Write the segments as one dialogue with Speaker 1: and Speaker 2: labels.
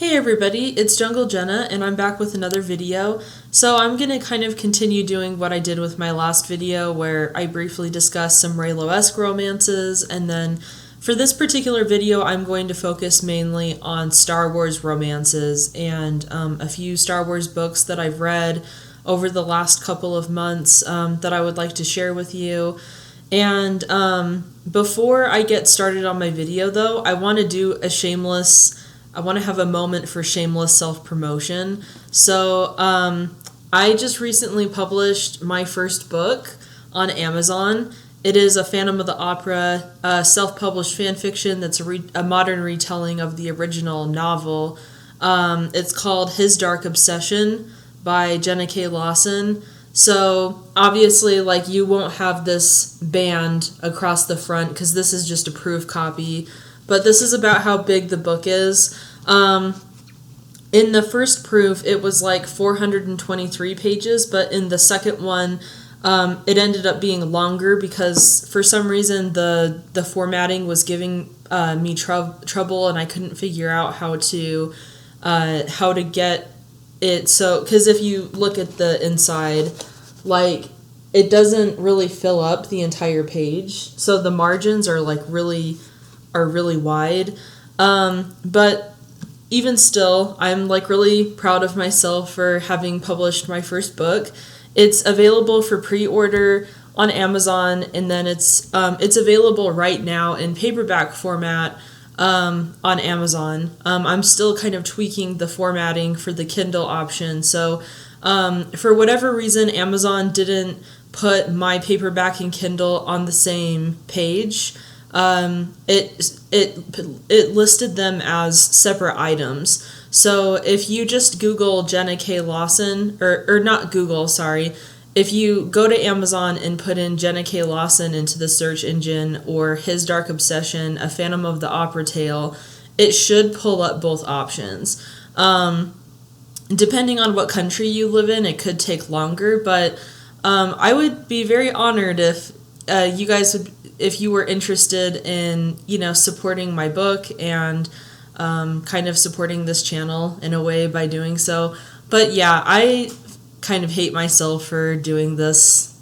Speaker 1: Hey everybody, it's Jungle Jenna and I'm back with another video. So I'm going to kind of continue doing what I did with my last video where I briefly discussed some Reylo-esque romances, and then for this particular video I'm going to focus mainly on Star Wars romances and a few Star Wars books that I've read over the last couple of months that I would like to share with you. And before I get started on my video though, I want to have a moment for shameless self-promotion. So I just recently published my first book on Amazon. It is a Phantom of the Opera self-published fan fiction that's a modern retelling of the original novel. It's called His Dark Obsession by Jenna K. Lawson. So obviously, like, you won't have this band across the front because this is just a proof copy. But this is about how big the book is. In the first proof, it was like 423 pages, but in the second one, it ended up being longer because for some reason the formatting was giving me trouble, and I couldn't figure out how to get it. So, because if you look at the inside, like, it doesn't really fill up the entire page, so the margins are like really wide. But even still, I'm like really proud of myself for having published my first book. It's available for pre-order on Amazon, and then it's available right now in paperback format on Amazon. I'm still kind of tweaking the formatting for the Kindle option. So for whatever reason, Amazon didn't put my paperback and Kindle on the same page. It listed them as separate items. So if you just Google Jenna K. Lawson, or not Google, sorry, if you go to Amazon and put in Jenna K. Lawson into the search engine, or His Dark Obsession, A Phantom of the Opera Tale, it should pull up both options. Depending on what country you live in, it could take longer, but I would be very honored if you guys would, if you were interested in, supporting my book and kind of supporting this channel in a way by doing so. But yeah, I kind of hate myself for doing this,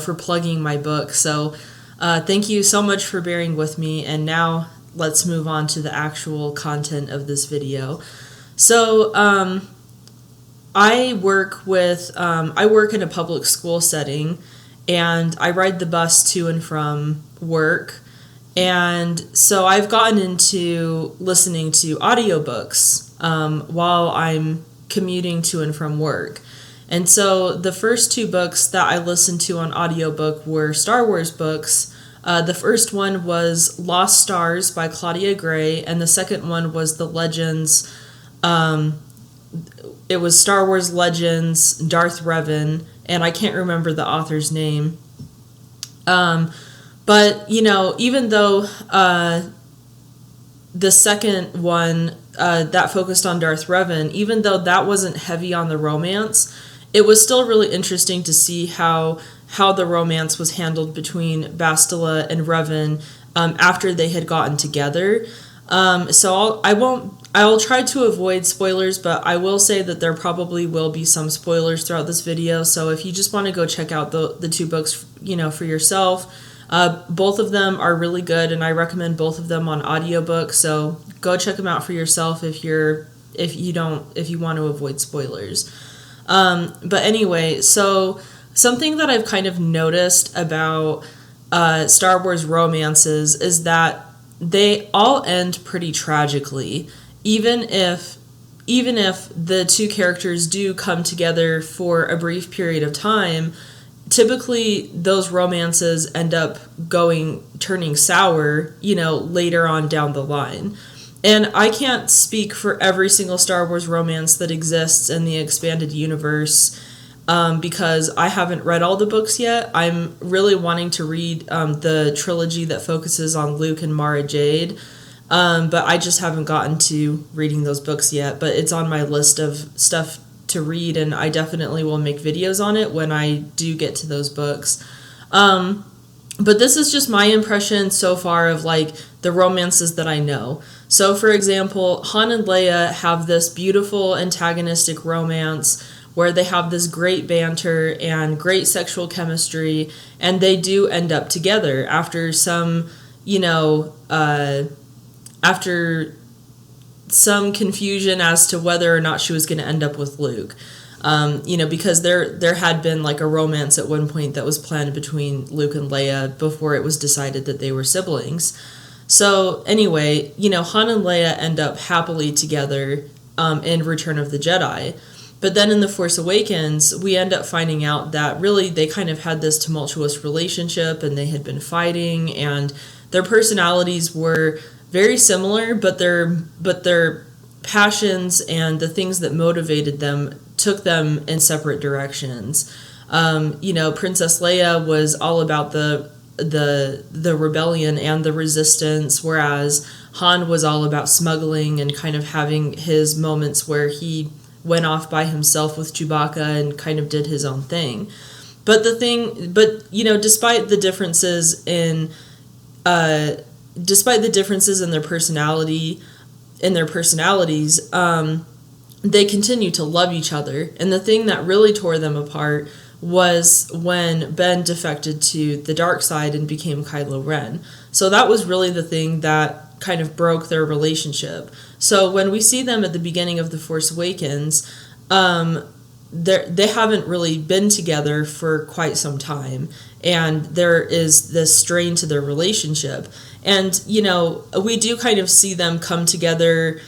Speaker 1: for plugging my book. So thank you so much for bearing with me. And now let's move on to the actual content of this video. So I work in a public school setting, and I ride the bus to and from work. And so I've gotten into listening to audiobooks while I'm commuting to and from work. And so the first two books that I listened to on audiobook were Star Wars books. The first one was Lost Stars by Claudia Gray, and the second one was The Legends. It was Star Wars Legends, Darth Revan, and I can't remember the author's name. But, even though the second one that focused on Darth Revan, even though that wasn't heavy on the romance, it was still really interesting to see how the romance was handled between Bastila and Revan after they had gotten together. So I'll try to avoid spoilers, but I will say that there probably will be some spoilers throughout this video. So if you just want to go check out the two books, for yourself, both of them are really good, and I recommend both of them on audiobook. So go check them out for yourself if you want to avoid spoilers. But anyway, so something that I've kind of noticed about Star Wars romances is that they all end pretty tragically, even if the two characters do come together for a brief period of time. Typically those romances end up turning sour, later on down the line. And I can't speak for every single Star Wars romance that exists in the expanded universe, because I haven't read all the books yet. I'm really wanting to read the trilogy that focuses on Luke and Mara Jade, but I just haven't gotten to reading those books yet. But it's on my list of stuff to read, and I definitely will make videos on it when I do get to those books. But this is just my impression so far of like the romances that I know. So, for example, Han and Leia have this beautiful antagonistic romance where they have this great banter and great sexual chemistry, and they do end up together after some, after some confusion as to whether or not she was going to end up with Luke. Because there had been like a romance at one point that was planned between Luke and Leia before it was decided that they were siblings. So anyway, Han and Leia end up happily together in Return of the Jedi. But then in The Force Awakens, we end up finding out that really they kind of had this tumultuous relationship and they had been fighting, and their personalities were very similar, but their passions and the things that motivated them took them in separate directions. Princess Leia was all about the rebellion and the resistance, whereas Han was all about smuggling and kind of having his moments where he went off by himself with Chewbacca and kind of did his own thing. But despite the differences in their personalities, they continue to love each other. And the thing that really tore them apart was when Ben defected to the dark side and became Kylo Ren. So that was really the thing that kind of broke their relationship. So when we see them at the beginning of The Force Awakens, they haven't really been together for quite some time, and there is this strain to their relationship. And, we do kind of see them come together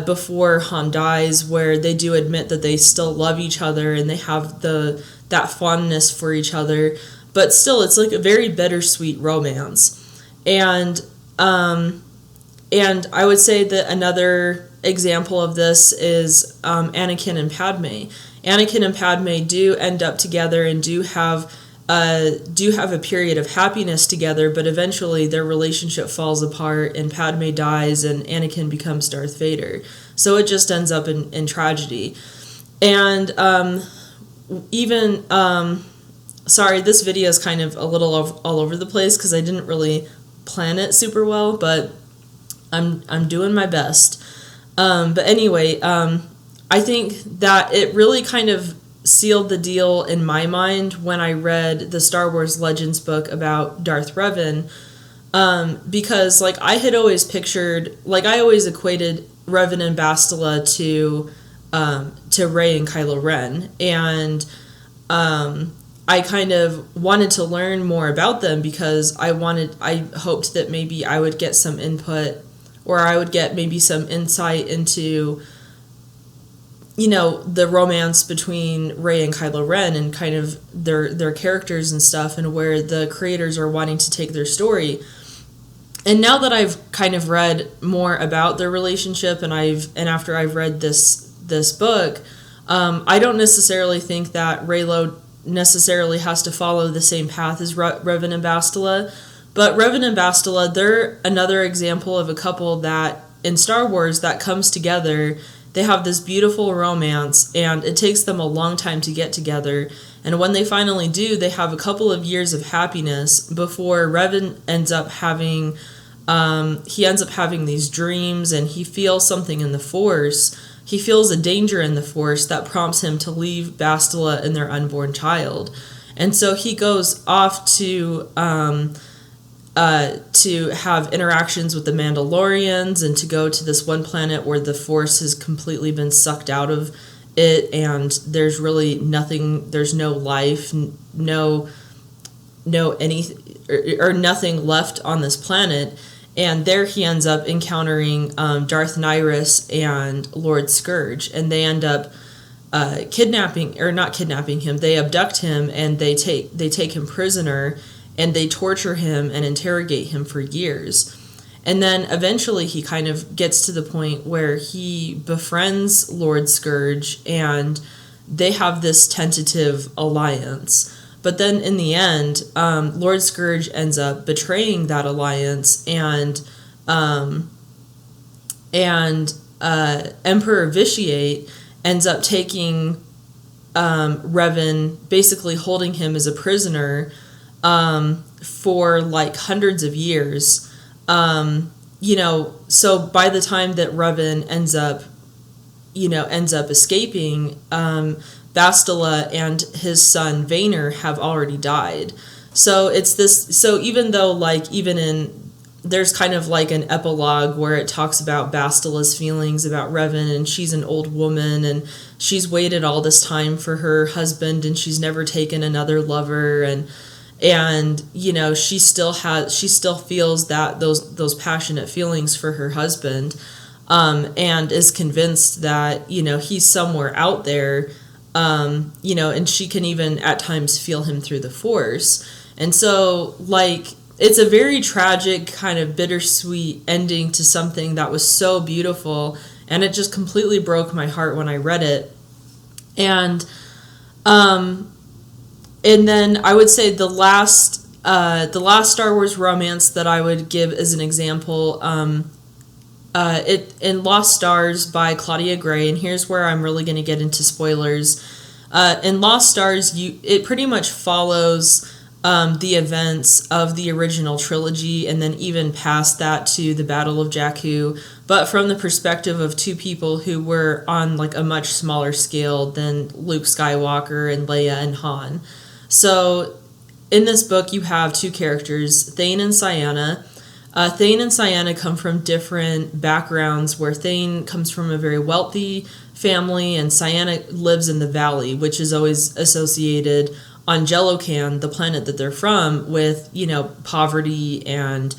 Speaker 1: before Han dies, where they do admit that they still love each other and they have that fondness for each other, but still it's like a very bittersweet romance. And I would say that another example of this is Anakin and Padme. Anakin and Padme do end up together and do have a period of happiness together, but eventually their relationship falls apart and Padme dies and Anakin becomes Darth Vader. So it just ends up in tragedy. And sorry, this video is kind of a little all over the place because I didn't really plan it super well, but I'm doing my best. But anyway, I think that it really kind of sealed the deal in my mind when I read the Star Wars Legends book about Darth Revan, because I had always pictured, I always equated Revan and Bastila to Rey and Kylo Ren, and I kind of wanted to learn more about them because I hoped that maybe I would get some input, or I would get maybe some insight into the romance between Rey and Kylo Ren and kind of their characters and stuff, and where the creators are wanting to take their story. And now that I've kind of read more about their relationship and after I've read this book, I don't necessarily think that Reylo necessarily has to follow the same path as Revan and Bastila, but Revan and Bastila, they're another example of a couple that in Star Wars that comes together. They have this beautiful romance, and it takes them a long time to get together. And when they finally do, they have a couple of years of happiness before Revan ends up having these dreams, and he feels something in the Force. He feels a danger in the Force that prompts him to leave Bastila and their unborn child. And so he goes off to have interactions with the Mandalorians and to go to this one planet where the Force has completely been sucked out of it, and there's really nothing, there's no life, no anything, or nothing left on this planet. And there he ends up encountering Darth Nihilus and Lord Scourge, and they end up not kidnapping him, they abduct him, and they take him prisoner, and they torture him and interrogate him for years. And then eventually he kind of gets to the point where he befriends Lord Scourge, and they have this tentative alliance. But then in the end, Lord Scourge ends up betraying that alliance, and Emperor Vitiate ends up taking Revan, basically holding him as a prisoner for hundreds of years, so by the time that Revan ends up escaping, Bastila and his son Vaynor have already died. So it's this. So even though there's kind of like an epilogue where it talks about Bastila's feelings about Revan, and she's an old woman and she's waited all this time for her husband and she's never taken another lover, and she still feels that those passionate feelings for her husband, and is convinced that he's somewhere out there, and she can even at times feel him through the Force. And so it's a very tragic, kind of bittersweet ending to something that was so beautiful, and it just completely broke my heart when I read it. And then I would say the last Star Wars romance that I would give as an example, in Lost Stars by Claudia Gray, and here's where I'm really going to get into spoilers. In Lost Stars, it pretty much follows the events of the original trilogy, and then even past that to the Battle of Jakku, but from the perspective of two people who were on a much smaller scale than Luke Skywalker and Leia and Han. So in this book you have two characters, Thane and Ciana. Thane and Ciana come from different backgrounds, where Thane comes from a very wealthy family and Ciana lives in the valley, which is always associated on Jellocan, the planet that they're from, with, poverty and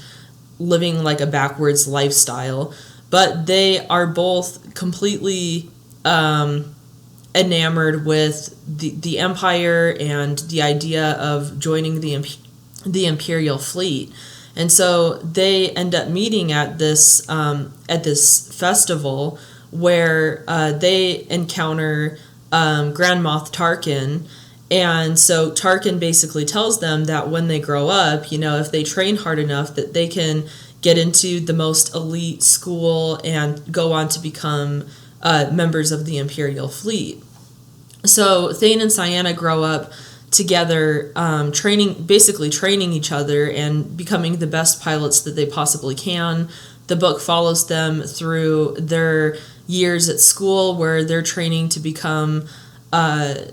Speaker 1: living a backwards lifestyle. But they are both completely enamored with the Empire and the idea of joining the Imperial fleet. And so they end up meeting at this festival where they encounter Grand Moff Tarkin. And so Tarkin basically tells them that when they grow up, if they train hard enough, that they can get into the most elite school and go on to become members of the Imperial fleet. So Thane and Ciana grow up together, training each other and becoming the best pilots that they possibly can. The book follows them through their years at school, where they're training to become pilots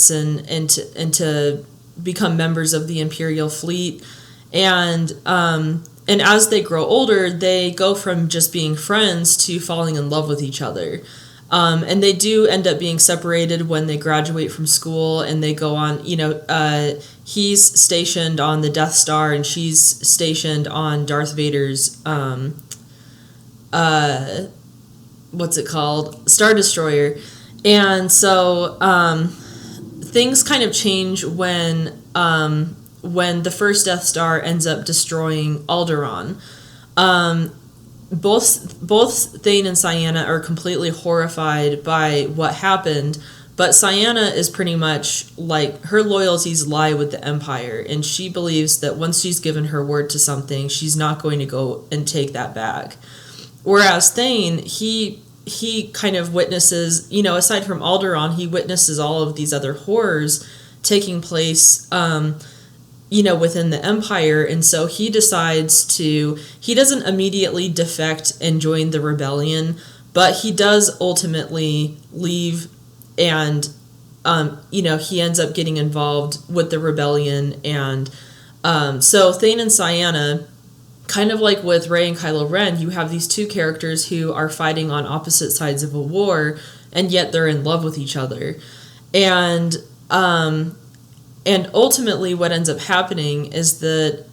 Speaker 1: and to become members of the Imperial fleet. And as they grow older, they go from just being friends to falling in love with each other. And they do end up being separated when they graduate from school, and they go on, he's stationed on the Death Star and she's stationed on Darth Vader's, Star Destroyer. And so things kind of change when the first Death Star ends up destroying Alderaan. Both Thane and Ciana are completely horrified by what happened, but Ciana is pretty much her loyalties lie with the Empire, and she believes that once she's given her word to something, she's not going to go and take that back. Whereas Thane, he kind of witnesses, aside from Alderaan, he witnesses all of these other horrors taking place, within the Empire. And so he doesn't immediately defect and join the rebellion, but he does ultimately leave, and, he ends up getting involved with the rebellion. And so Thane and Ciana, kind of like with Rey and Kylo Ren, you have these two characters who are fighting on opposite sides of a war, and yet they're in love with each other. And ultimately what ends up happening is that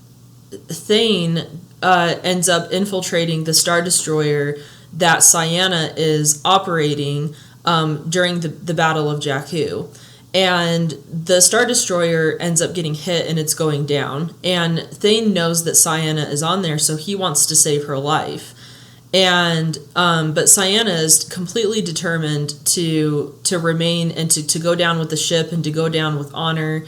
Speaker 1: Thane ends up infiltrating the Star Destroyer that Ciana is operating during the Battle of Jakku. And the Star Destroyer ends up getting hit and it's going down. And Thane knows that Ciana is on there, so he wants to save her life. And but Ciana is completely determined to remain and to go down with the ship and to go down with honor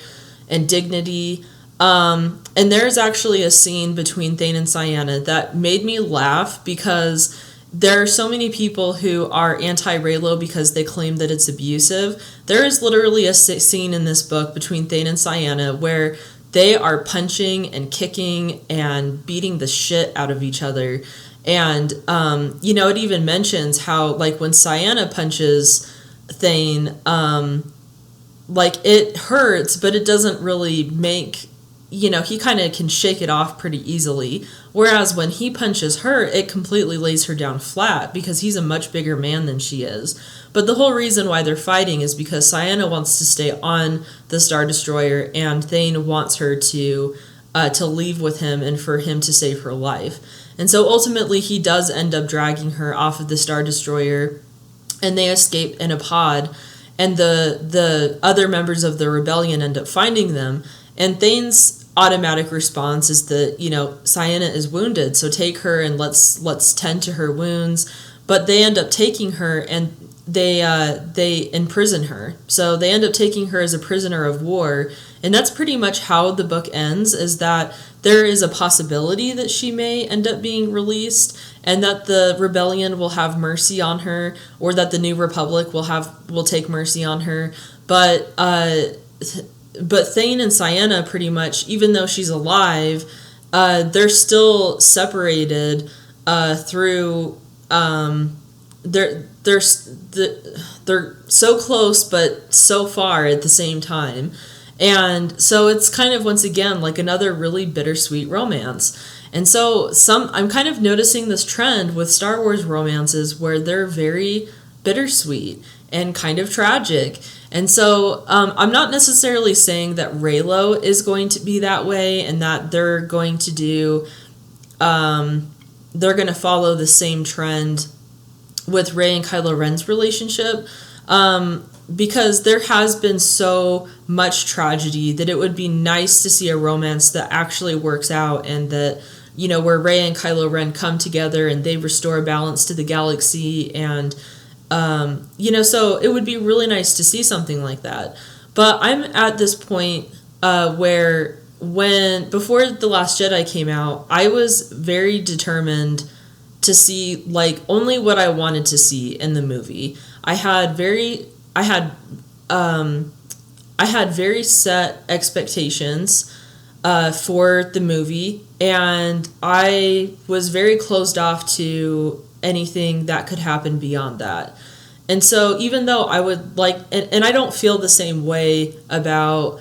Speaker 1: and dignity. And there's actually a scene between Thane and Ciana that made me laugh, because there are so many people who are anti-Reylo because they claim that it's abusive. There is literally a scene in this book between Thane and Ciana where they are punching and kicking and beating the shit out of each other. And, it even mentions how, like, when Ciena punches Thane, like, it hurts, but it doesn't really make, he kind of can shake it off pretty easily. Whereas when he punches her, it completely lays her down flat because he's a much bigger man than she is. But the whole reason why they're fighting is because Ciena wants to stay on the Star Destroyer, and Thane wants her to leave with him and for him to save her life. And so ultimately he does end up dragging her off of the Star Destroyer, and they escape in a pod, and the other members of the rebellion end up finding them. And Thane's automatic response is that, Ciena is wounded, so take her and let's tend to her wounds. But they end up taking her, and they imprison her. So they end up taking her as a prisoner of war, and that's pretty much how the book ends, is that there is a possibility that she may end up being released, and that the rebellion will have mercy on her, or that the New Republic will take mercy on her. But Thane and Ciena, pretty much, even though she's alive, they're still separated through they're so close but so far at the same time. And so it's kind of, once again, like another really bittersweet romance. And so I'm kind of noticing this trend with Star Wars romances where they're very bittersweet and kind of tragic. And so I'm not necessarily saying that Reylo is going to be that way and that they're going to do, they're going to follow the same trend with Rey and Kylo Ren's relationship, because there has been so much tragedy that it would be nice to see a romance that actually works out, and that, where Rey and Kylo Ren come together and they restore balance to the galaxy, and so it would be really nice to see something like that. But I'm at this point where before The Last Jedi came out, I was very determined to see, like, only what I wanted to see in the movie. I had very set expectations for the movie, and I was very closed off to anything that could happen beyond that. And so even though I would like, and I don't feel the same way about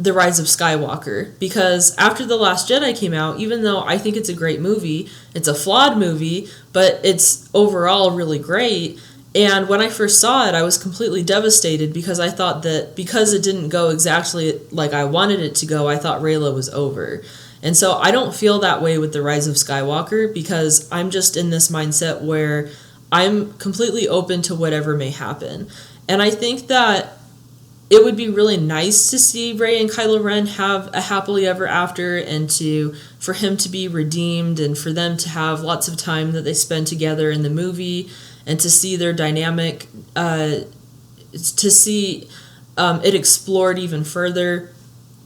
Speaker 1: The Rise of Skywalker, because after The Last Jedi came out, even though I think it's a great movie, it's a flawed movie, but it's overall really great. And when I first saw it, I was completely devastated because I thought that because it didn't go exactly like I wanted it to go, I thought Reylo was over. And so I don't feel that way with The Rise of Skywalker, because I'm just in this mindset where I'm completely open to whatever may happen. And I think that it would be really nice to see Rey and Kylo Ren have a happily ever after, and for him to be redeemed, and for them to have lots of time that they spend together in the movie, and to see their dynamic, to see it explored even further.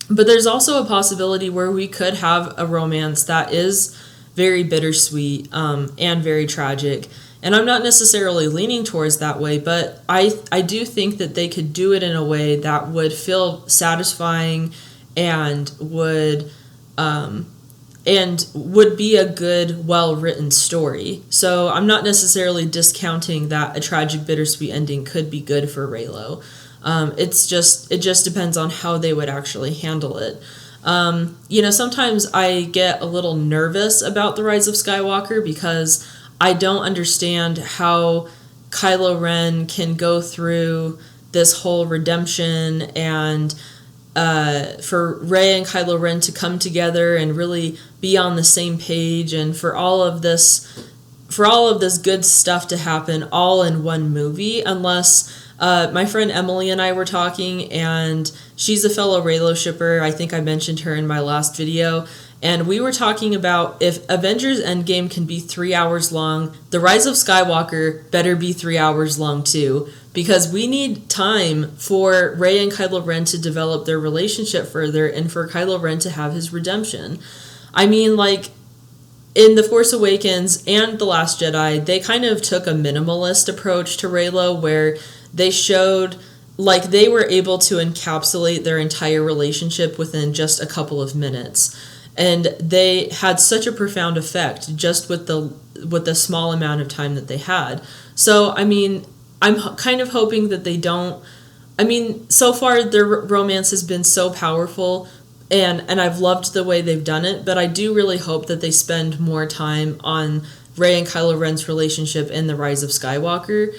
Speaker 1: But there's also a possibility where we could have a romance that is very bittersweet and very tragic. And I'm not necessarily leaning towards that way, but I do think that they could do it in a way that would feel satisfying and would be a good, well-written story. So I'm not necessarily discounting that a tragic, bittersweet ending could be good for Reylo. It just depends on how they would actually handle it. Sometimes I get a little nervous about The Rise of Skywalker because I don't understand how Kylo Ren can go through this whole redemption, and for Rey and Kylo Ren to come together and really be on the same page, and for all of this good stuff to happen all in one movie, unless my friend Emily and I were talking, and she's a fellow Reylo shipper. I think I mentioned her in my last video. And we were talking about, if Avengers Endgame can be 3 hours long, The Rise of Skywalker better be 3 hours long too, because we need time for Rey and Kylo Ren to develop their relationship further, and for Kylo Ren to have his redemption. I mean, like, in The Force Awakens and The Last Jedi, they kind of took a minimalist approach to Reylo, where they showed like they were able to encapsulate their entire relationship within just a couple of minutes, and they had such a profound effect just with the small amount of time that they had. So I mean, I'm kind of hoping that they don't. I mean, so far their romance has been so powerful, and I've loved the way they've done it, but I do really hope that they spend more time on Rey and Kylo Ren's relationship in The Rise of Skywalker,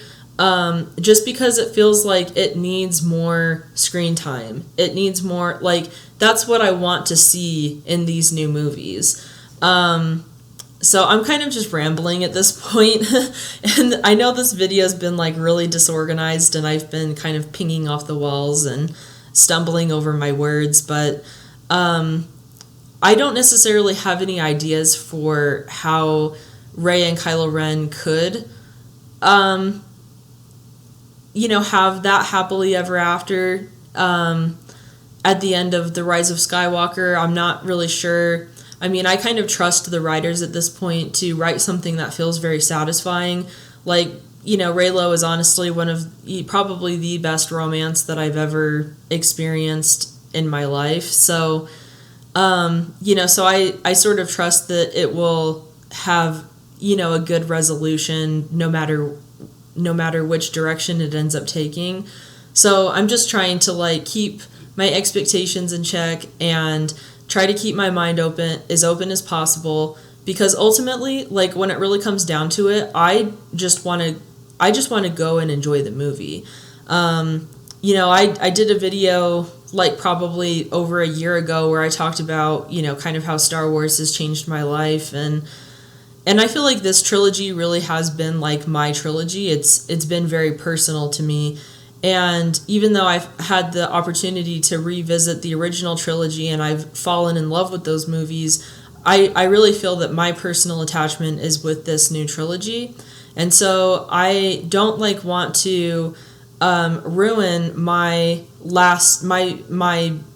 Speaker 1: just because it feels like it needs more screen time. It needs more, like, that's what I want to see in these new movies. So I'm kind of just rambling at this point, and I know this video has been like really disorganized, and I've been kind of pinging off the walls and stumbling over my words, but I don't necessarily have any ideas for how Rey and Kylo Ren could, have that happily ever after at the end of The Rise of Skywalker. I'm not really sure. I mean, I kind of trust the writers at this point to write something that feels very satisfying. Like, Reylo is honestly probably the best romance that I've ever experienced in my life. So, so I sort of trust that it will have, a good resolution no matter which direction it ends up taking. So I'm just trying to keep my expectations in check and try to keep my mind open as possible, because ultimately, when it really comes down to it, I just want to go and enjoy the movie. I did a video probably over a year ago where I talked about, kind of how Star Wars has changed my life, and I feel like this trilogy really has been my trilogy. It's been very personal to me. And even though I've had the opportunity to revisit the original trilogy and I've fallen in love with those movies, I really feel that my personal attachment is with this new trilogy. And so I don't want to ruin my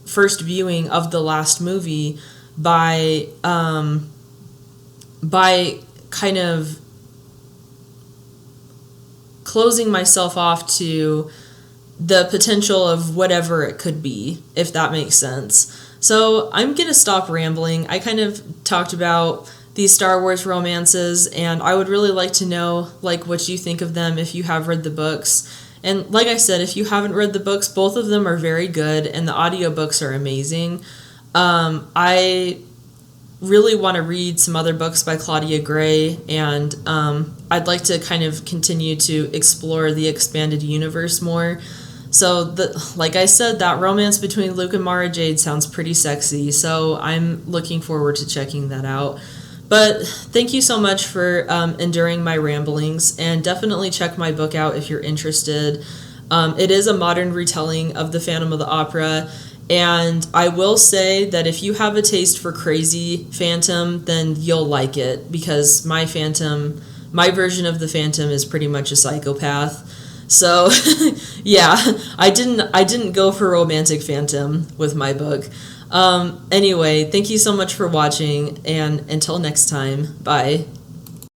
Speaker 1: first viewing of the last movie by kind of closing myself off to the potential of whatever it could be, if that makes sense. So I'm going to stop rambling. I kind of talked about these Star Wars romances, and I would really like to know what you think of them if you have read the books. And like I said, if you haven't read the books, both of them are very good, and the audiobooks are amazing. I really want to read some other books by Claudia Gray, and I'd like to kind of continue to explore the expanded universe more. So, like I said, that romance between Luke and Mara Jade sounds pretty sexy, so I'm looking forward to checking that out. But thank you so much for enduring my ramblings, and definitely check my book out if you're interested. It is a modern retelling of the Phantom of the Opera, and I will say that if you have a taste for crazy Phantom, then you'll like it, because my version of the Phantom is pretty much a psychopath. So, yeah, I didn't go for romantic Phantom with my book. Anyway, thank you so much for watching, and until next time, bye.